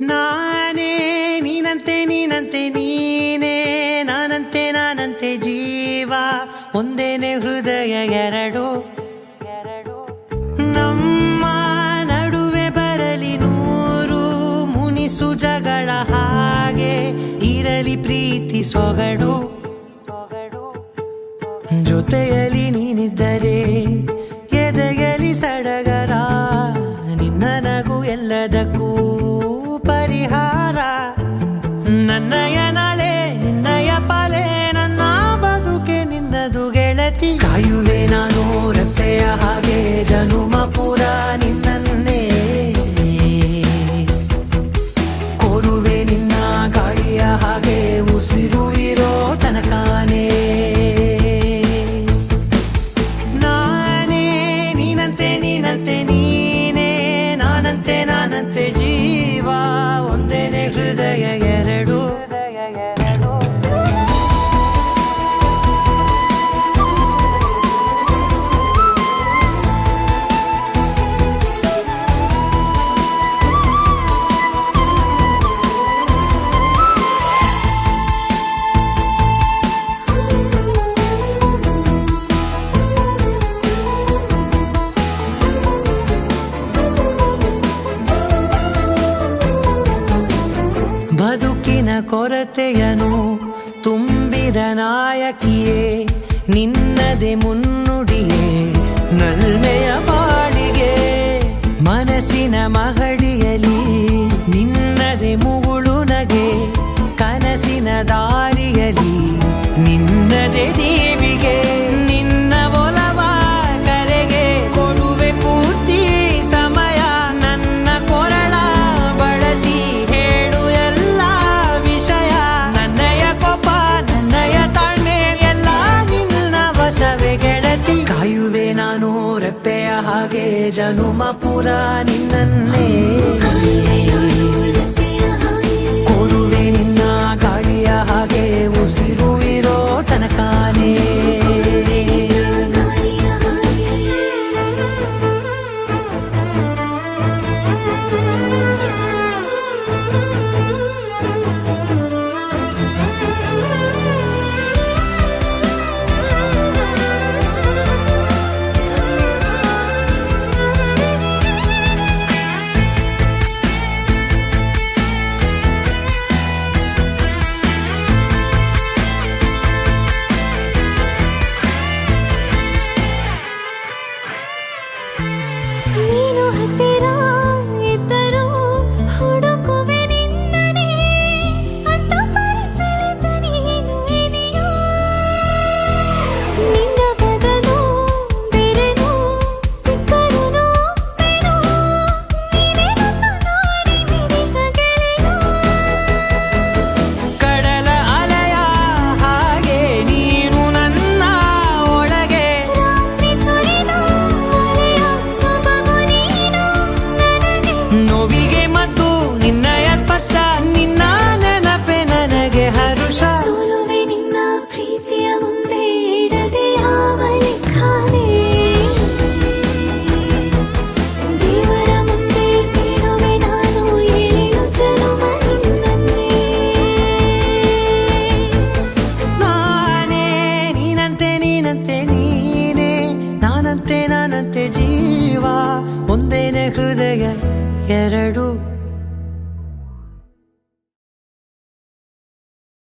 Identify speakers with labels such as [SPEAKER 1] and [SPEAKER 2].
[SPEAKER 1] ನಾನೇ ನೀನಂತೆ ನೀನಂತೆ ನೀನೇ ನಾನಂತೆ ನಾನಂತೆ ಜೀವ ಒಂದೇನೆ ಹೃದಯ ಎರಡು ನಮ್ಮ ನಡುವೆ ಬರಲಿ ನೂರು ಮುನಿಸು ಜಗಳ ಹಾಗೆ ಇರಲಿ ಪ್ರೀತಿ ಸೊಗಡು ಜೊತೆಯಲ್ಲಿ ನೀನಿದ್ದರೆ ಎದೆಯಲಿ ಸಡಗರ ನಿನ್ನ ನಗು ಎಲ್ಲದಕ್ಕೂ ಪರಿಹಾರ ನನ್ನಯ ನಾಳೆ ನಿನ್ನಯ ಪಾಲೆ ನನ್ನ ಬದುಕೆ ನಿನ್ನದು ಗೆಳತಿ ಕಾಯುವೆ ನಾನು ರೆಪ್ಪೆಯ ಹಾಗೆ ಜನುಮ ಪೂರ ನಿನ್ನನ್ನೇ ಕೋರುವೆ ನಿನ್ನ ಗಾಳಿಯ ಹಾಗೆ ಉಸಿರು ಇರೋ ತನಕಾನೇ ನಾನೇ ನೀನಂತೆ ನೀನಂತೆ ನೀನೇ ನಾನಂತೆ ನಾನಂತೆ ಜೀವ ಒಂದೇನೆ ಹೃದಯ ಎರಡು ಬದುಕಿನ ಕೊರತೆಯನು ತುಂಬಿದ ನಾಯಕಿಯೇ ನಿನ್ನದೆ ಮುನ್ನುಡಿಯೇ ನಲ್ಮೆಯ ಬಾಳಿಗೆ ಮನಸ್ಸಿನ ಮಹಡಿಯಲಿ ನಿನ್ನದೆ ಮುಗುಳು ನಗೆ ಕನಸಿನ ದಾರಿಯಲಿ ನಿನ್ನದೆ ದೀವಿಗೆ ನಿನ್ನ ಒಲವ ಕರೆಗೆ ಕೊಡುವೆ ಪೂರ್ತಿ ಸಮಯ ನನ್ನ ಕೊರಳ ಬಳಸಿ ಹೇಳು ಎಲ್ಲ ವಿಷಯ ನನ್ನಯ ಕೋಪ ನನ್ನಯ ತಾಳ್ಮೆ ಎಲ್ಲ ನಿನ್ನ ವಶವೇ ಗೆಳತಿ ಕಾಯುವೆ ನಾನು ರೆಪ್ಪೆಯ ಹಾಗೆ ಜನುಮ ಪುರ ನಿನ್ನನ್ನೇ ಕೋರುವೆ ನಿನ್ನ ಗಾಳಿಯ ಹಾಗೆ ಉಸಿರು ಇರೋ ತನಕಾನೇ
[SPEAKER 2] ನೀನು ಹತ್ತಿರ ಇದ್ದರೂ ಹುಡುಕುವೆ ನಿನ್ನನೇ ಅಂತ ಪರಿಸೆಳೆದ ನೀನು ಇದೆಯೋ ನಿನ್ನ ಬದಲು ಬೇರೆನೋ ಸಿಕ್ಕರೂ ನೋವೇನೋ ನೀನೇ ನನ್ನ ನಾಡಿ ಮಿಡಿತ ಗೆಳೆಯೋ
[SPEAKER 1] ಕಡಲ ಅಲೆಯ ಹಾಗೆ ನೀನು ನನ್ನ ಒಳಗೆ
[SPEAKER 2] ರಾತ್ರಿ ಸುರಿದ ಮಳೆಯ ಸೊಬಗು ನೀನು ನನಗೆ
[SPEAKER 1] ನೋವಿಗೆ ಮದ್ದು ನಿನ್ನಯ ಸ್ಪರ್ಶ ನಿನ್ನ ನೆನಪೆ ನನಗೆ ಹರುಷ
[SPEAKER 2] ಸೋಲುವೆ ನಿನ್ನ ಪ್ರೀತಿಯ ಮುಂದೆ ಇಡದೆ ಯಾವ ಲೆಕ್ಕನೇ ದೇವರ ಮುಂದೆ ಕೇಳುವೆ ನಾನು ಏಳು ಜನುಮ ನಿನ್ನನ್ನೇ
[SPEAKER 1] ನಾನೇ ನೀನಂತೆ ನೀನಂತೆ ನೀನೇ ನಾನಂತೆ ನಾನಂತೆ ಜೀವ ಒಂದೇನೆ ಹೃದಯ ಎರಡು